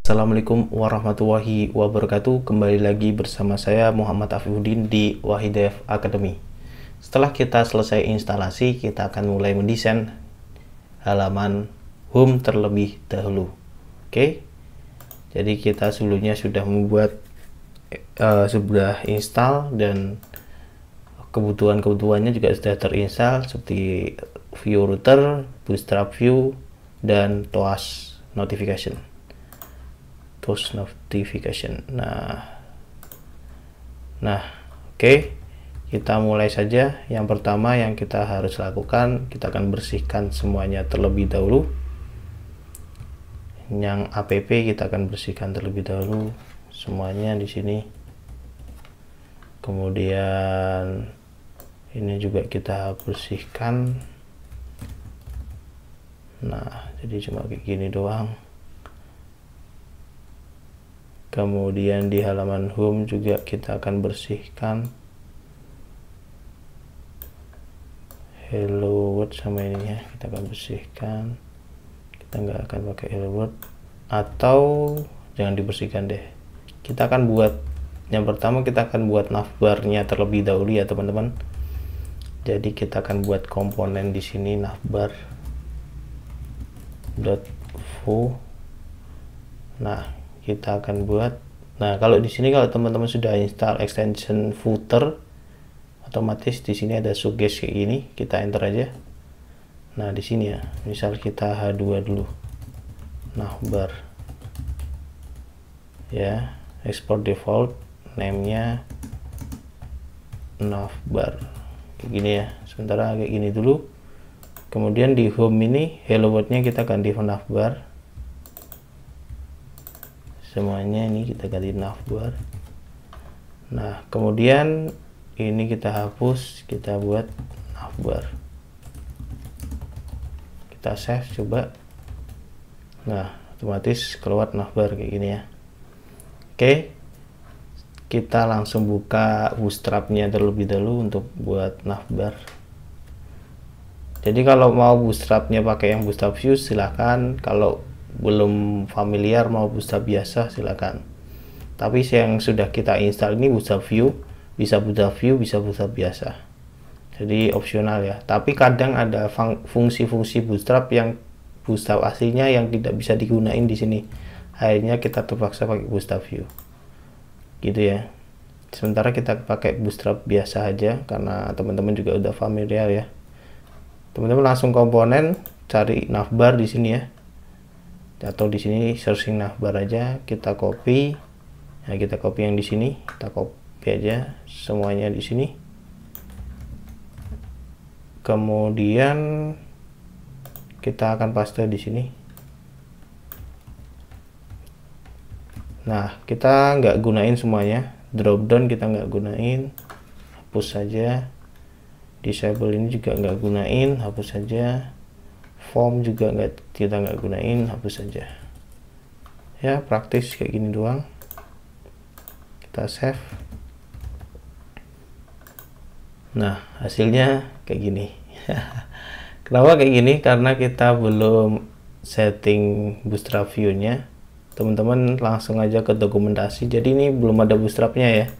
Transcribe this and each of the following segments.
Assalamualaikum warahmatullahi wabarakatuh. Kembali lagi bersama saya Muhammad Afifuddin di Wahidev Academy. Setelah kita selesai instalasi, kita akan mulai mendesain halaman home terlebih dahulu. Oke. Jadi kita sebelumnya sudah membuat sudah install dan kebutuhan-kebutuhannya juga sudah terinstall seperti view router, bootstrap view, dan TOAS notification. Nah, oke. Kita mulai saja. Yang pertama yang kita harus lakukan, kita akan bersihkan semuanya terlebih dahulu. Yang app kita akan bersihkan terlebih dahulu semuanya di sini. Kemudian ini juga kita bersihkan. Nah, jadi cuma kayak gini doang. Kemudian di halaman home juga kita akan bersihkan hello world sama ini ya, kita akan bersihkan. Kita nggak akan pakai hello world, atau jangan dibersihkan deh. Kita akan buat yang pertama, kita akan buat navbarnya terlebih dahulu ya teman-teman. Jadi kita akan buat komponen di sini navbar.vo. Nah, kita akan buat. Nah, kalau di sini kalau teman-teman sudah install extension footer, otomatis di sini ada suggest kayak gini, kita enter aja. Nah, di sini ya, misal kita H2 dulu. Navbar. Ya, export default name-nya navbar. Kayak gini ya. Sementara kayak gini dulu. Kemudian di home ini hello world-nya kita ganti navbar. Semuanya ini kita ganti navbar. Nah, kemudian ini kita hapus, kita buat navbar. Kita save coba. Nah, otomatis keluar navbar kayak gini ya. Oke. Kita langsung buka bootstrapnya terlebih dahulu untuk buat navbar. Jadi kalau mau bootstrapnya pakai yang bootstrap view silahkan, kalau belum familiar mau bootstrap biasa silakan. Tapi yang sudah kita install ini bootstrap view, bisa bootstrap biasa. Jadi opsional ya. Tapi kadang ada fungsi-fungsi bootstrap yang bootstrap aslinya yang tidak bisa digunain di sini. Akhirnya kita terpaksa pakai bootstrap view. Gitu ya. Sementara kita pakai bootstrap biasa aja karena teman-teman juga udah familiar ya. Teman-teman langsung komponen, cari navbar di sini ya. Atau di sini searching navbar aja, kita copy. Nah, kita copy yang di sini, kita copy aja semuanya di sini. Kemudian kita akan paste di sini. Nah, kita nggak gunain semuanya, drop down kita nggak gunain, hapus saja. Disable ini juga nggak gunain, hapus saja. Form juga kita nggak gunain, hapus saja ya. Praktis kayak gini doang. Kita save. Nah, hasilnya kayak gini. Kenapa kayak gini? Karena kita belum setting bootstrap view nya. Teman-teman langsung aja ke dokumentasi. Jadi ini belum ada bootstrapnya ya,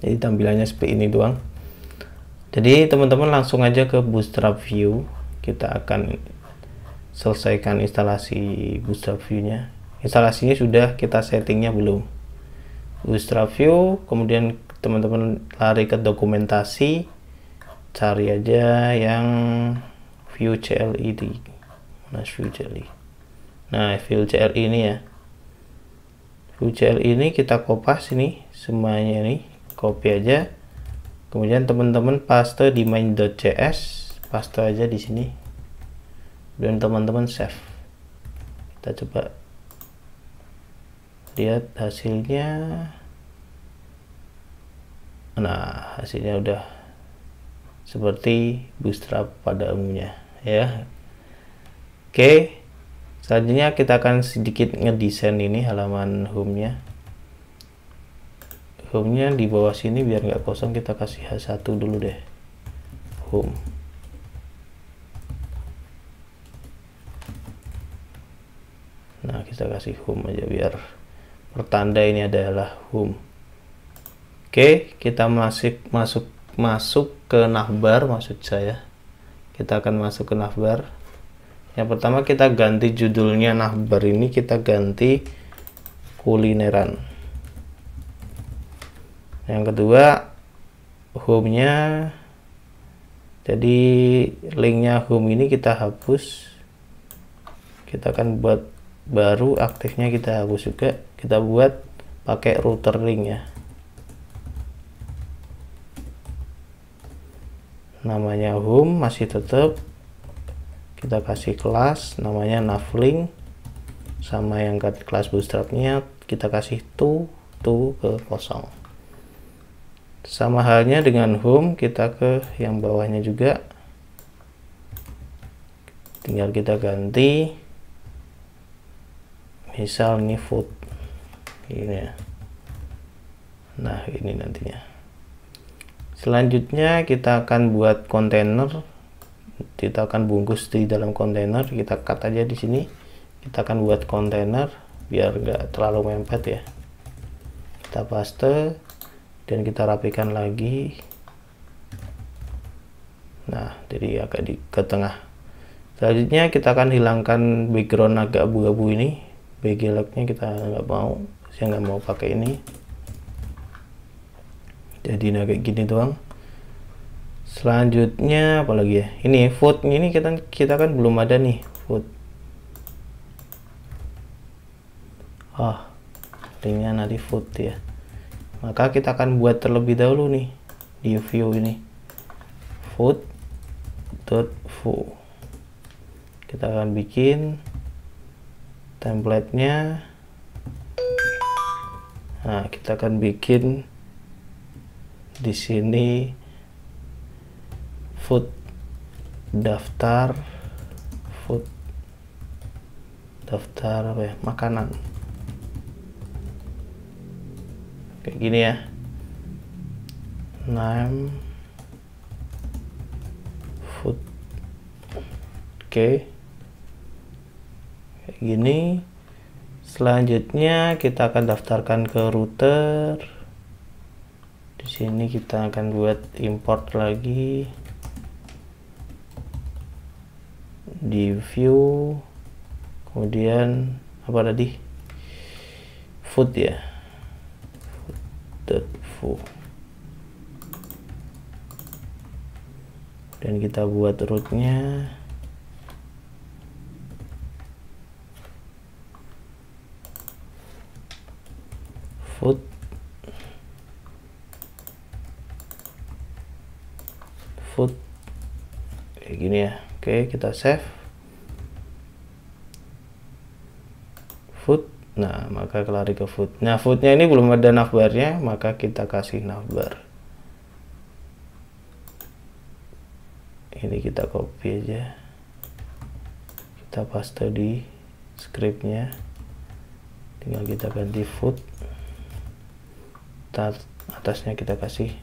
jadi tampilannya seperti ini doang. Jadi teman-teman langsung aja ke bootstrap view. Kita akan selesaikan instalasi bootstrap view-nya. Instalasinya sudah, kita settingnya belum. Bootstrap view, kemudian teman-teman lari ke dokumentasi, cari aja yang view CLI di mana, view CLI. Nah, view CLI ini ya. View CLI ini kita kopas ini semuanya, ini copy aja. Kemudian teman-teman paste di main.cs, paste aja di sini, dan teman-teman save. Kita coba lihat hasilnya. Nah, hasilnya udah seperti bootstrap pada umumnya ya. Oke, selanjutnya kita akan sedikit ngedesain ini halaman home-nya. Home-nya di bawah sini biar nggak kosong, kita kasih H1 dulu deh, home. Nah, kita kasih home aja biar pertanda ini adalah home. Oke, kita masuk ke navbar, maksud saya. Kita akan masuk ke navbar. Yang pertama kita ganti judulnya navbar ini, kita ganti kulineran. Yang kedua, home-nya, jadi linknya home ini kita hapus. Kita akan buat baru, aktifnya kita hapus juga. Kita buat pakai router link ya. Namanya home masih tetap, kita kasih kelas namanya navlink, sama yang kelas bootstrapnya kita kasih to ke kosong. Sama halnya dengan home, kita ke yang bawahnya juga, tinggal kita ganti misal ini food ini ya. Nah, ini nantinya. Selanjutnya kita akan buat kontainer, kita akan bungkus di dalam kontainer, kita cut aja di sini. Kita akan buat kontainer biar enggak terlalu mepet ya. Kita paste dan kita rapikan lagi. Nah, jadi agak ke tengah. Selanjutnya kita akan hilangkan background agak abu-abu ini, background-nya kita nggak mau, saya nggak mau pakai ini. Jadi kayak gini doang. Selanjutnya apalagi ya, ini food ini kita kan belum ada nih food. Linknya nanti food ya, maka kita akan buat terlebih dahulu nih di view ini food.foo. Kita akan bikin template-nya. Nah, kita akan bikin di sini food daftar apa ya, makanan kayak gini ya, name food. Oke, kayak gini. Selanjutnya kita akan daftarkan ke router. Di sini kita akan buat import lagi di view, kemudian apa tadi, food ya, food.foo, dan kita buat rootnya food kayak gini ya. Oke, kita save food. Nah, maka lari ke food. Nah, foodnya ini belum ada navbarnya, maka kita kasih navbar. Ini kita copy aja, kita paste di scriptnya, tinggal kita ganti food. Atasnya kita kasih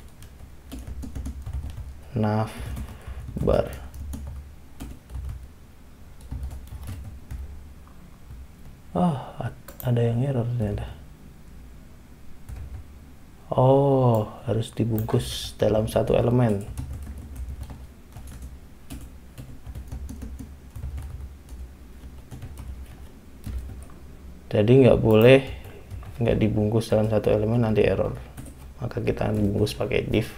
navbar. Ada yang error ternyata. Harus dibungkus dalam satu elemen. Jadi nggak dibungkus dalam satu elemen, nanti error. Maka kita bungkus pakai div.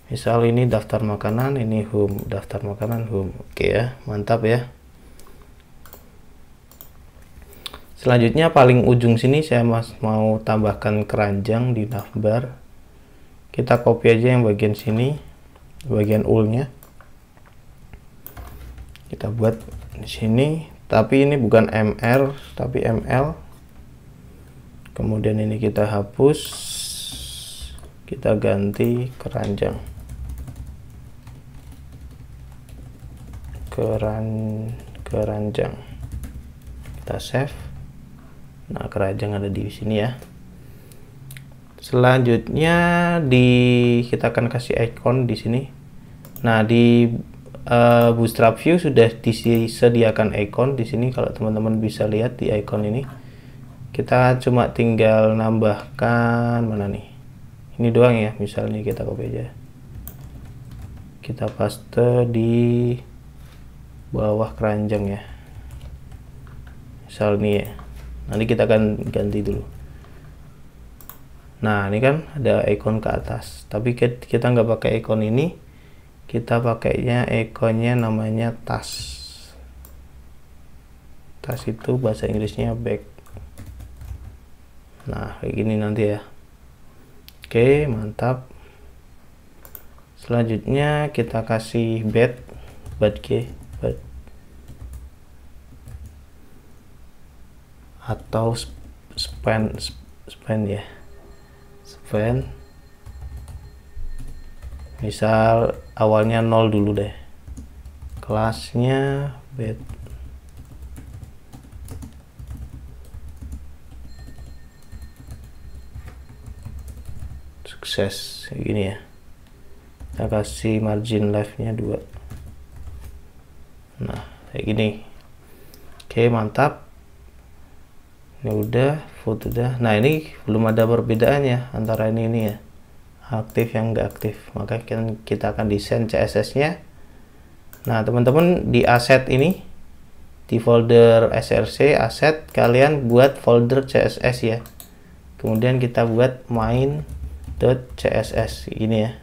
Misal ini daftar makanan, ini home, daftar makanan home. Oke ya, mantap ya. Selanjutnya paling ujung sini saya mau tambahkan keranjang di navbar. Kita copy aja yang bagian sini, bagian ul-nya. Kita buat di sini, tapi ini bukan mr tapi ml. Kemudian ini kita hapus, kita ganti keranjang. Keranjang. Kita save. Nah, keranjang ada di sini ya. Selanjutnya kita akan kasih icon di sini. Nah, di Bootstrap View sudah disediakan icon di sini. Kalau teman-teman bisa lihat di icon ini, kita cuma tinggal nambahkan mana nih, ini doang ya. Misalnya kita copy aja, kita paste di bawah keranjang ya, misal nih ya. Nanti kita akan ganti dulu. Nah ini kan ada icon ke atas, tapi kita nggak pakai icon ini, kita pakainya ikonnya namanya tas. Tas itu bahasa Inggrisnya bag. Nah kayak gini nanti ya. Oke, mantap. Selanjutnya kita kasih bed atau span ya, span. Misal awalnya 0 dulu deh, kelasnya bed. Sukses kayak gini ya. Kita kasih margin left nya 2. Nah kayak gini. Oke, mantap. Ini udah, foto udah. Nah ini belum ada perbedaannya antara ini ya, aktif yang enggak aktif. Maka kita akan desain CSS nya. Nah teman-teman, di aset ini, di folder src aset, kalian buat folder CSS ya. Kemudian kita buat main.css ini ya.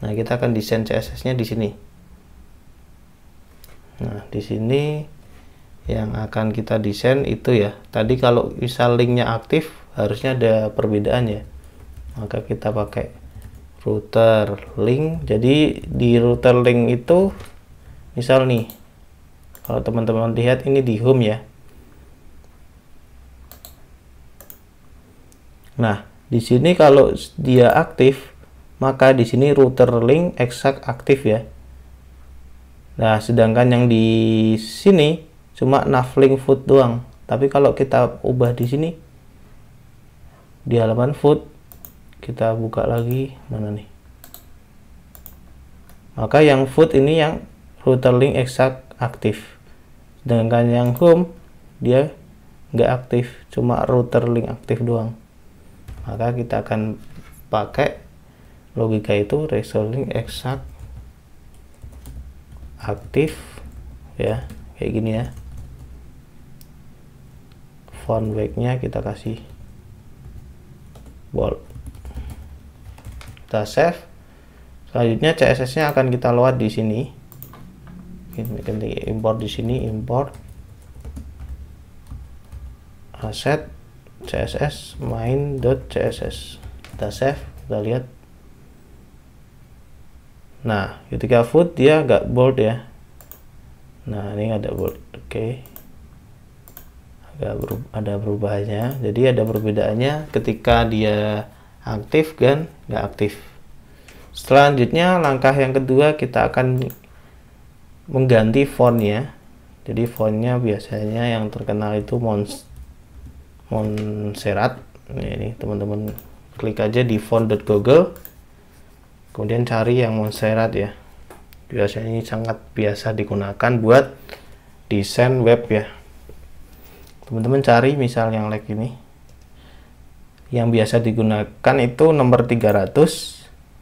Nah kita akan desain CSS nya di sini. Nah di sini yang akan kita desain itu ya, tadi kalau misal linknya aktif harusnya ada perbedaan ya, maka kita pakai router link. Jadi di router link itu misal nih, kalau teman-teman lihat ini di home ya. Nah di sini kalau dia aktif, maka di sini router link exact aktif ya. Nah sedangkan yang di sini cuma navlink foot doang. Tapi kalau kita ubah di sini, di halaman foot, kita buka lagi mana nih, maka yang foot ini yang router link exact aktif, sedangkan yang home dia nggak aktif, cuma router link aktif doang. Maka kita akan pakai logika itu, router link exact aktif ya, kayak gini ya. Font weight-nya kita kasih bold. Kita save. Selanjutnya CSS-nya akan kita load di sini. Import di sini, import asset CSS main.css. Kita save, kita lihat. Nah, ketika foot dia agak bold ya. Nah, ini ada bold. Oke. Ada perubahannya. Jadi ada perbedaannya ketika dia aktif dan nggak aktif. Selanjutnya langkah yang kedua, kita akan mengganti fontnya. Jadi fontnya biasanya yang terkenal itu Montserrat. Ini teman-teman klik aja di font.google, kemudian cari yang Montserrat ya. Biasanya ini sangat biasa digunakan buat desain web ya. Teman-teman cari misal yang like ini, yang biasa digunakan itu nomor 300,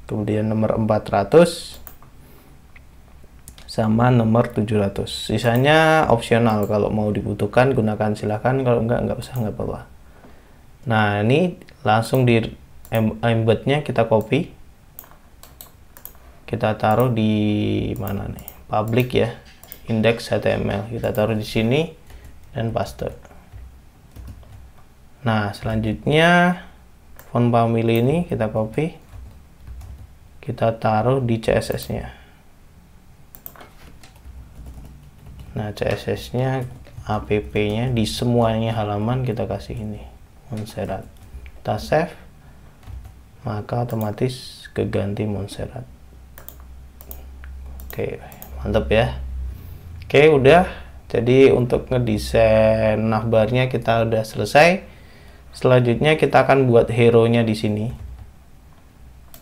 kemudian nomor 400 sama nomor 700. Sisanya opsional, kalau mau dibutuhkan gunakan silahkan, kalau nggak usah, nggak apa-apa. Nah ini langsung di embednya kita copy, kita taruh di mana nih, public ya, index.html, kita taruh di sini dan paste. Nah selanjutnya font family ini kita copy, kita taruh di CSS nya. Nah CSS nya app nya di semuanya halaman kita kasih ini Montserrat. Kita save, maka otomatis keganti Montserrat. Oke, mantap ya. Oke, udah. Jadi untuk ngedesain navbarnya kita udah selesai. Selanjutnya kita akan buat hero-nya di sini.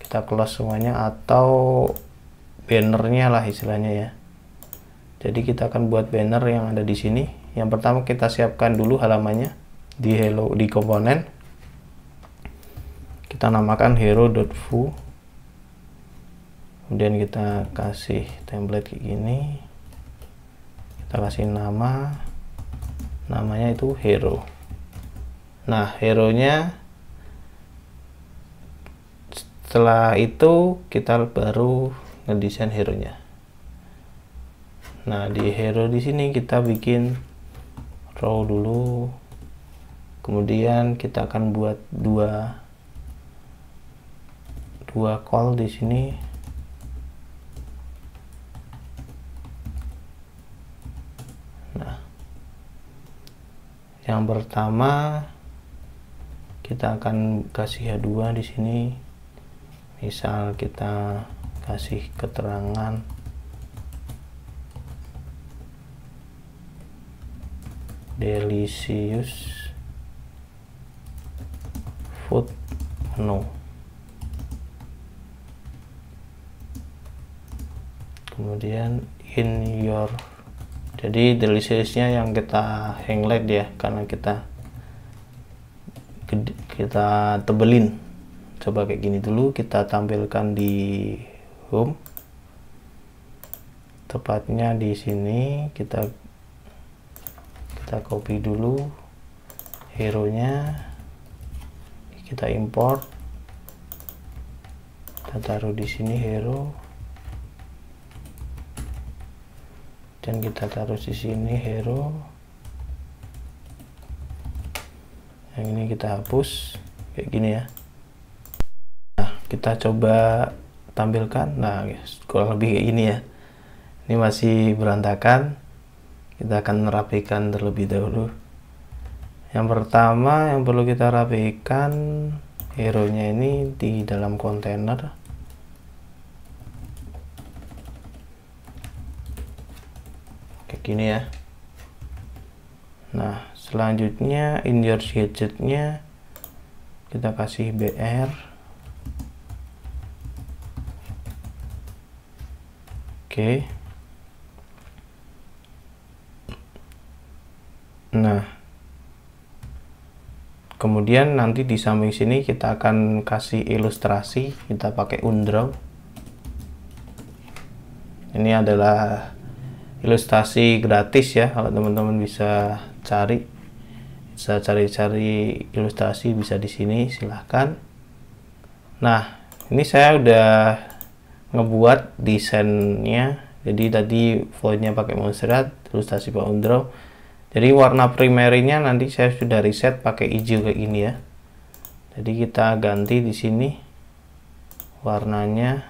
Kita close semuanya, atau bannernya lah istilahnya ya. Jadi kita akan buat banner yang ada di sini. Yang pertama kita siapkan dulu halamannya di hello di komponen. Kita namakan hero.foo. Kemudian kita kasih template kayak gini. Kita kasih namanya itu hero. Nah, hero-nya setelah itu kita baru ngedesain hero-nya. Nah, di hero di sini kita bikin row dulu. Kemudian kita akan buat dua call di sini. Nah, yang pertama kita akan kasih H2 di sini. Misal kita kasih keterangan delicious food menu. Kemudian in your, jadi deliciousnya yang kita highlight ya, karena kita tebelin. Coba kayak gini dulu, kita tampilkan di home, tepatnya di sini. Kita copy dulu hero nya, kita import, kita taruh di sini hero, dan kita taruh di sini hero. Yang ini kita hapus kayak gini ya. Kita coba tampilkan. Nah, kurang lebih kayak gini ya. Ini masih berantakan. Kita akan merapikan terlebih dahulu. Yang pertama yang perlu kita rapikan, hero nya ini di dalam kontainer. Kayak gini ya. Nah, selanjutnya in your gadget nya kita kasih BR. Oke. Nah, kemudian nanti di samping sini kita akan kasih ilustrasi. Kita pakai Undraw. Ini adalah ilustrasi gratis ya, kalau teman-teman bisa cari ilustrasi bisa di sini, silahkan. Nah, ini saya udah ngebuat desainnya. Jadi tadi fontnya pakai Montserrat, ilustrasi Pak Undraw. Jadi warna primernya nanti saya sudah reset pakai hijau kayak gini ya. Jadi kita ganti di sini warnanya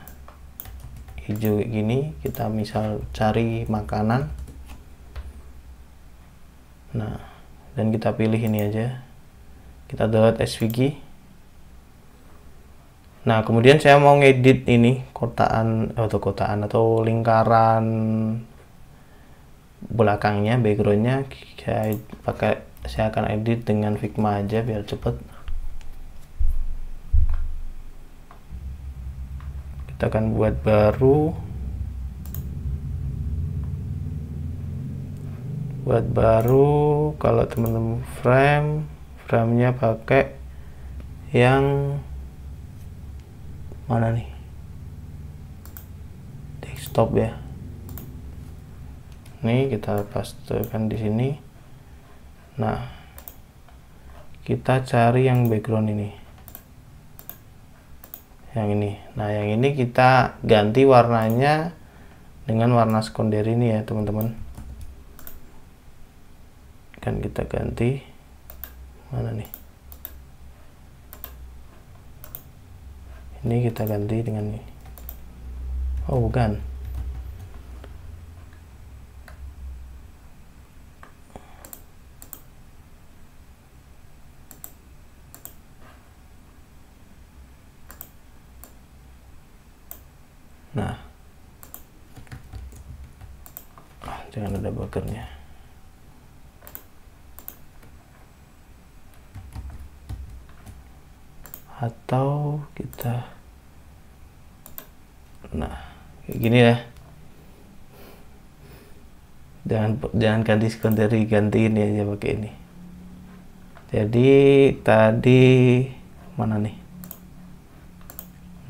hijau kayak gini. Kita misal cari makanan. Nah, dan kita pilih ini aja. Kita download SVG. Nah, kemudian saya mau ngedit ini kotaan atau lingkaran belakangnya, backgroundnya. Saya akan edit dengan Figma aja biar cepet. Kita akan buat baru. Kalau teman-teman framenya pakai yang mana nih, desktop ya. Nih kita pastekan di sini. Nah, kita cari yang background ini, yang ini. Nah, yang ini kita ganti warnanya dengan warna sekunder ini ya teman-teman. Kan kita ganti mana nih, ini kita ganti dengan ini. Oh bukan, nah, jangan ada bagernya. Atau kita, nah kayak gini ya. jangan ganti ini aja pakai ini. Jadi tadi mana nih?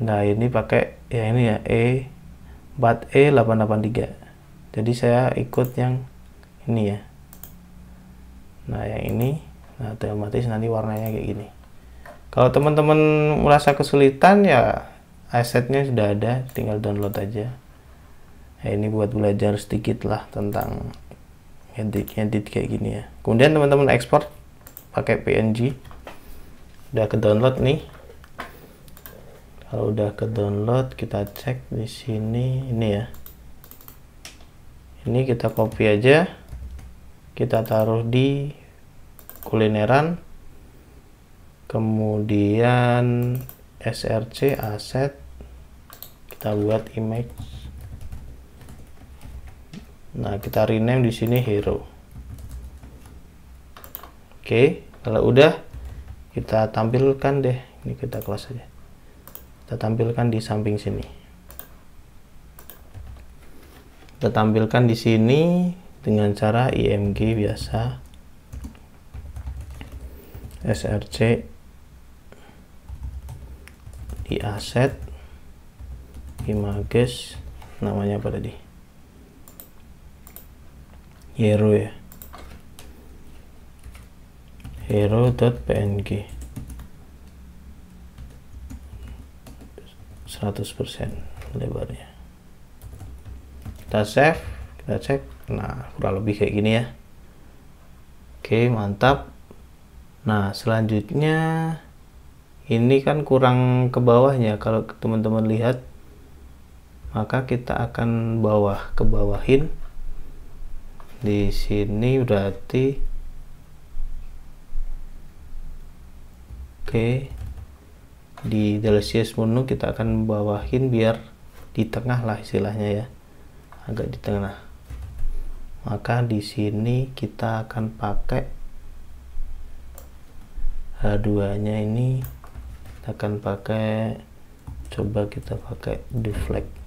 Nah ini pakai ya ini ya bat E883. Jadi saya ikut yang ini ya. Nah yang ini, nah otomatis nanti warnanya kayak gini. Kalau teman-teman merasa kesulitan ya asetnya sudah ada, tinggal download aja. Nah ini buat belajar sedikit lah tentang edit kayak gini ya. Kemudian teman-teman ekspor pakai PNG. Udah ke download nih. Kalau udah ke download, kita cek di sini ini ya. Ini kita copy aja. Kita taruh di kulineran. Kemudian src aset. Kita buat image. Nah, kita rename di sini hero. Oke, kalau udah kita tampilkan deh. Ini kita close aja. Kita tampilkan di samping sini. Kita tampilkan di sini dengan cara img biasa. src di aset images, namanya apa tadi? Hero ya. Hero.png 100% lebarnya. Kita save, kita cek. Nah, kurang lebih kayak gini ya. Oke, mantap. Nah, selanjutnya ini kan kurang ke bawahnya. Kalau teman-teman lihat, maka kita akan ke bawahin. Di sini berarti oke. Di delicious menu kita akan bawahin biar di tengah lah istilahnya ya, agak di tengah. Maka di sini kita akan pakai H2 nya ini, kita akan pakai, coba kita pakai deflect.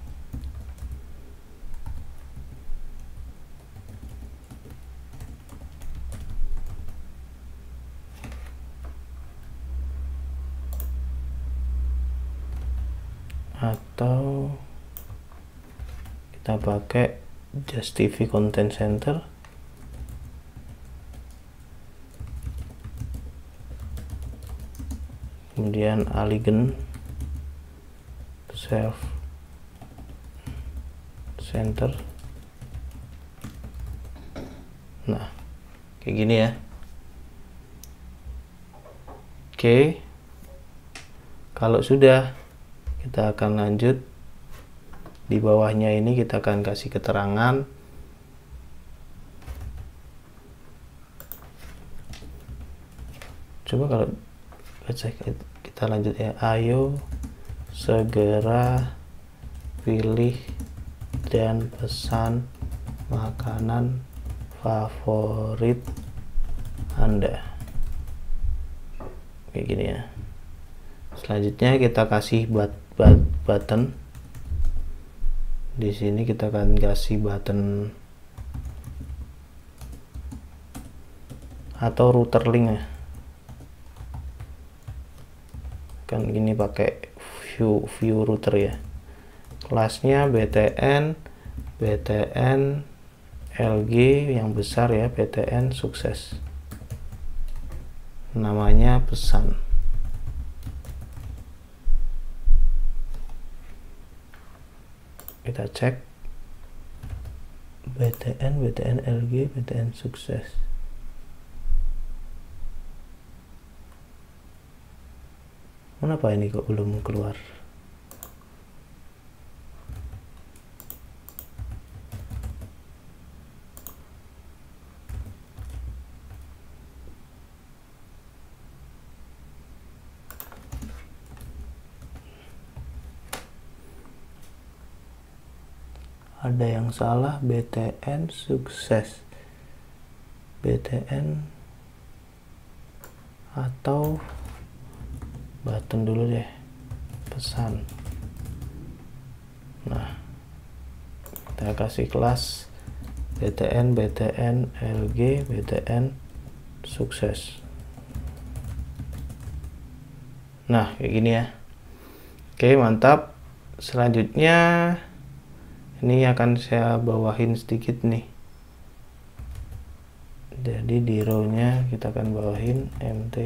Atau kita pakai Just TV Content Center. Kemudian Aligen Self Center. Nah, kayak gini ya. Oke. Kalau sudah, kita akan lanjut. Di bawahnya ini kita akan kasih keterangan. Coba kalau kita lanjut ya. Ayo segera pilih dan pesan makanan favorit Anda. Kayak gini ya. Selanjutnya kita kasih button. Di sini kita akan kasih button atau router link ya. Kan gini pakai view router ya. Kelasnya BTN LG yang besar ya, BTN sukses. Namanya pesan. Kita cek BTN LG, BTN sukses. Kenapa ini kok belum keluar? Ada yang salah, BTN sukses. BTN atau button dulu deh, pesan. Nah, kita kasih kelas BTN, BTN, LG, BTN, sukses. Nah, kayak gini ya. Oke, mantap. Selanjutnya ini akan saya bawahin sedikit nih. Jadi di row-nya kita akan bawahin MT.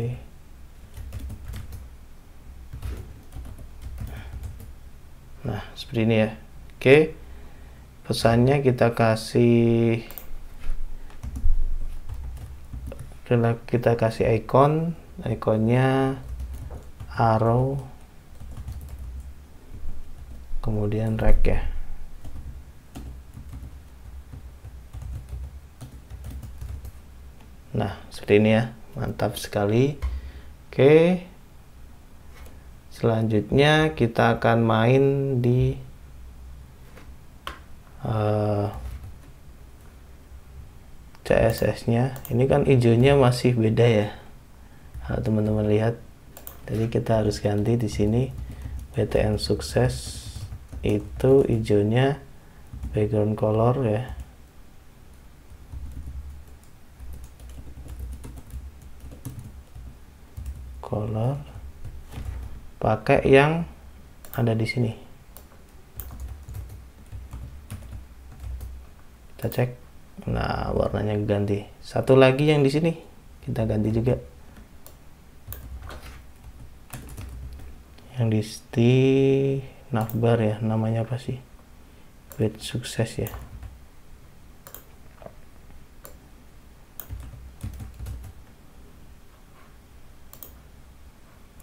Nah, seperti ini ya. Oke. Pesannya kita kasih ikonnya arrow, kemudian rek ya. Nah, seperti ini ya, mantap sekali. Oke, selanjutnya kita akan main di CSS-nya. Ini kan hijaunya masih beda ya, teman-teman lihat. Jadi kita harus ganti di sini. BTN sukses itu hijaunya background color ya. Color pakai yang ada di sini. Kita cek. Nah, warnanya ganti. Satu lagi yang di sini kita ganti juga. Yang di navbar ya, namanya apa sih? Wait, sukses ya.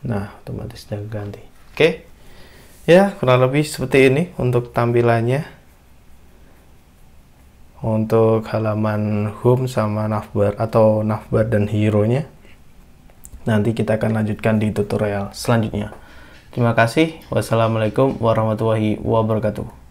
Nah, otomatis sudah ganti. Oke. Ya, kurang lebih seperti ini untuk tampilannya. Untuk halaman home sama navbar atau navbar dan hero-nya. Nanti kita akan lanjutkan di tutorial selanjutnya. Terima kasih. Wassalamualaikum warahmatullahi wabarakatuh.